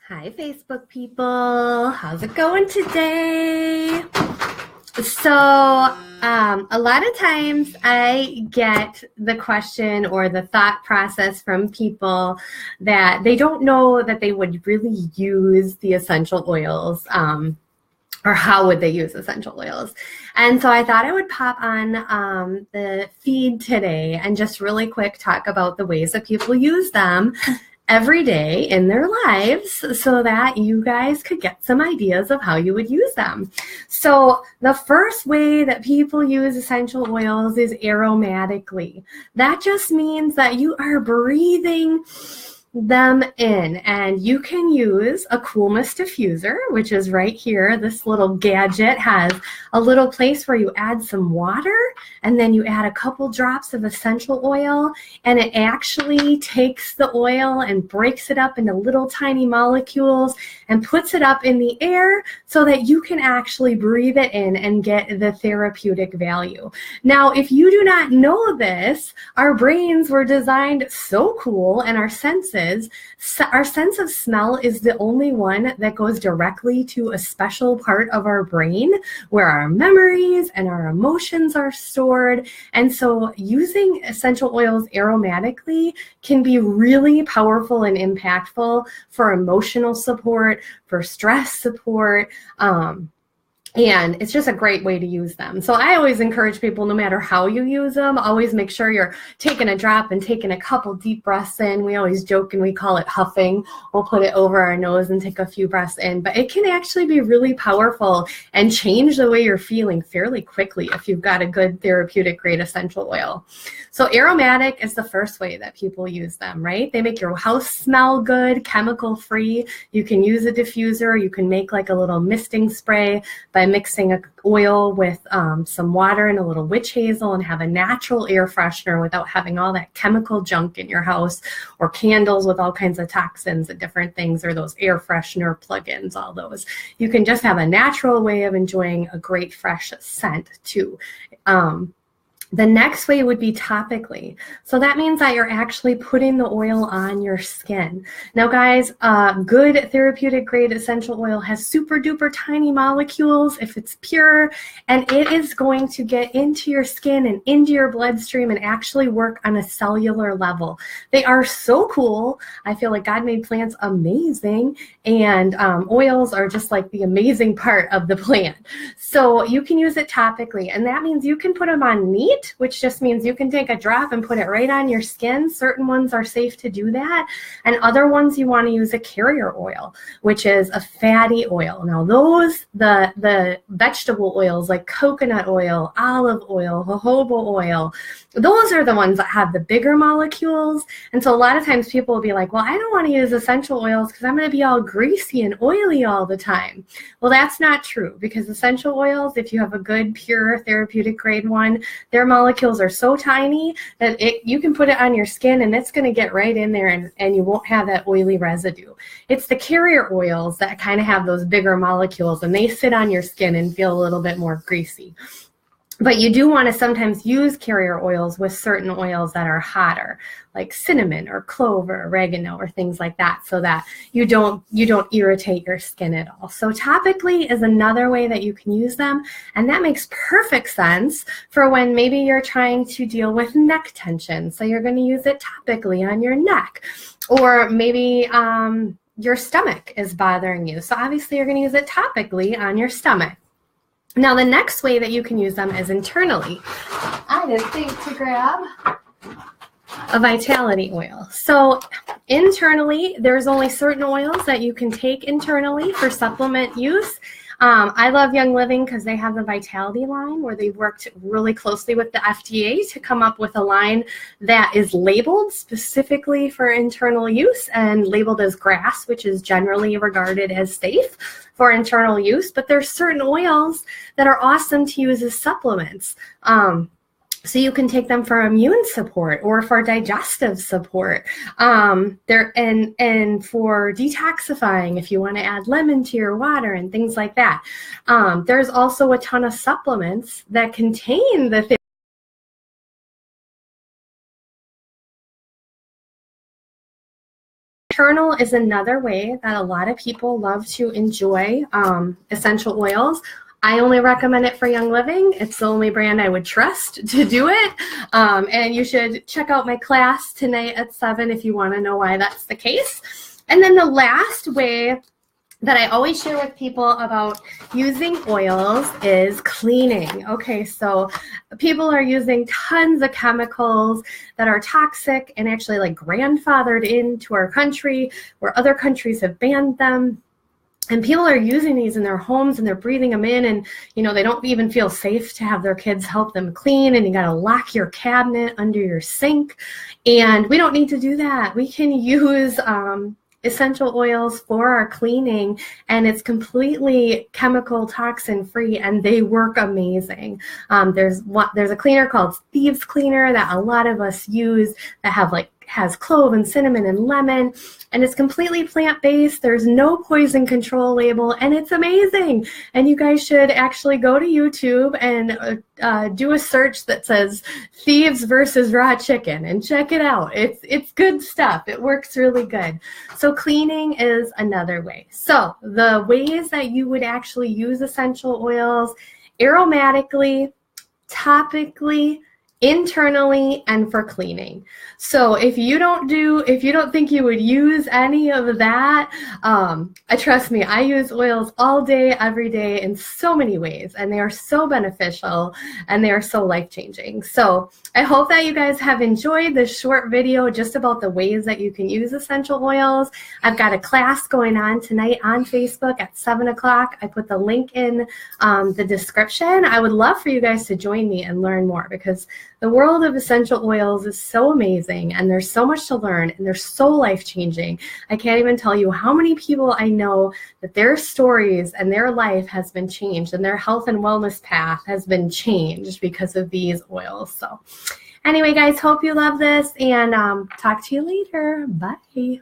Hi, Facebook people. How's it going today? So, a lot of times I get the question or the thought process from people that they don't know that they would really use the essential oils. Or how would they use essential oils? And so I thought I would pop on the feed today and just really quick talk about the ways that people use them every day in their lives so that you guys could get some ideas of how you would use them. So the first way that people use essential oils is aromatically. That just means that you are breathing them in, and you can use a cool mist diffuser, which is right here. This little gadget has a little place where you add some water and then you add a couple drops of essential oil, and it actually takes the oil and breaks it up into little tiny molecules and puts it up in the air so that you can actually breathe it in and get the therapeutic value. Now, if you do not know this, our brains were designed so cool, and our sense of smell is the only one that goes directly to a special part of our brain where our memories and our emotions are stored. And so using essential oils aromatically can be really powerful and impactful for emotional support, for stress support, and it's just a great way to use them. So I always encourage people, no matter how you use them, always make sure you're taking a drop and taking a couple deep breaths in. We always joke and we call it huffing. We'll put it over our nose and take a few breaths in. But it can actually be really powerful and change the way you're feeling fairly quickly if you've got a good therapeutic grade essential oil. So aromatic is the first way that people use them, right? They make your house smell good, chemical free. You can use a diffuser. You can make like a little misting spray by mixing an oil with some water and a little witch hazel and have a natural air freshener without having all that chemical junk in your house, or candles with all kinds of toxins and different things, or those air freshener plugins, all those. You can just have a natural way of enjoying a great fresh scent too. The next way would be topically. So that means that you're actually putting the oil on your skin. Now, guys, good therapeutic grade essential oil has super duper tiny molecules if it's pure, and it is going to get into your skin and into your bloodstream and actually work on a cellular level. They are so cool. I feel like God made plants amazing, and oils are just like the amazing part of the plant. So you can use it topically, and that means you can put them on meat, which just means you can take a drop and put it right on your skin. Certain ones are safe to do that, and other ones you want to use a carrier oil, which is a fatty oil. Now those, the vegetable oils like coconut oil, olive oil, jojoba oil, those are the ones that have the bigger molecules. And so a lot of times people will be like, well, I don't want to use essential oils because I'm going to be all greasy and oily all the time. Well, that's not true, because essential oils, if you have a good pure therapeutic grade one, their molecules are so tiny that you can put it on your skin and it's going to get right in there, and you won't have that oily residue. It's the carrier oils that kind of have those bigger molecules, and they sit on your skin and feel a little bit more greasy. But you do want to sometimes use carrier oils with certain oils that are hotter, like cinnamon or clove or oregano or things like that, so that you don't irritate your skin at all. So topically is another way that you can use them, and that makes perfect sense for when maybe you're trying to deal with neck tension. So you're going to use it topically on your neck, or maybe your stomach is bothering you. So obviously you're going to use it topically on your stomach. Now, the next way that you can use them is internally. I didn't think to grab a vitality oil. So internally, there's only certain oils that you can take internally for supplement use. I love Young Living because they have the Vitality line where they worked really closely with the FDA to come up with a line that is labeled specifically for internal use and labeled as grass, which is generally regarded as safe for internal use. But there's certain oils that are awesome to use as supplements. So you can take them for immune support or for digestive support. And for detoxifying, if you want to add lemon to your water and things like that. There's also a ton of supplements that contain the Internal is another way that a lot of people love to enjoy essential oils. I only recommend it for Young Living. It's the only brand I would trust to do it. And you should check out my class tonight at 7 if you want to know why that's the case. And then the last way that I always share with people about using oils is cleaning. Okay, so people are using tons of chemicals that are toxic and actually like grandfathered into our country where other countries have banned them. And people are using these in their homes and they're breathing them in, and they don't even feel safe to have their kids help them clean, and you got to lock your cabinet under your sink. And we don't need to do that. We can use essential oils for our cleaning, and it's completely chemical toxin free, and they work amazing. There's a cleaner called Thieves Cleaner that a lot of us use that has clove and cinnamon and lemon, and it's completely plant-based. There's no poison control label, and it's amazing. And you guys should actually go to YouTube and do a search that says Thieves versus Raw Chicken and check it out. It's good stuff. It works really good. So cleaning is another way. So the ways that you would actually use essential oils: aromatically, topically, internally, and for cleaning. So if you don't think you would use any of that, trust me, I use oils all day, every day in so many ways, and they are so beneficial and they are so life-changing. So I hope that you guys have enjoyed this short video just about the ways that you can use essential oils. I've got a class going on tonight on Facebook at 7 o'clock. I put the link in the description. I would love for you guys to join me and learn more, because the world of essential oils is so amazing, and there's so much to learn, and they're so life-changing. I can't even tell you how many people I know that their stories and their life has been changed, and their health and wellness path has been changed because of these oils. So anyway, guys, hope you love this, and talk to you later. Bye.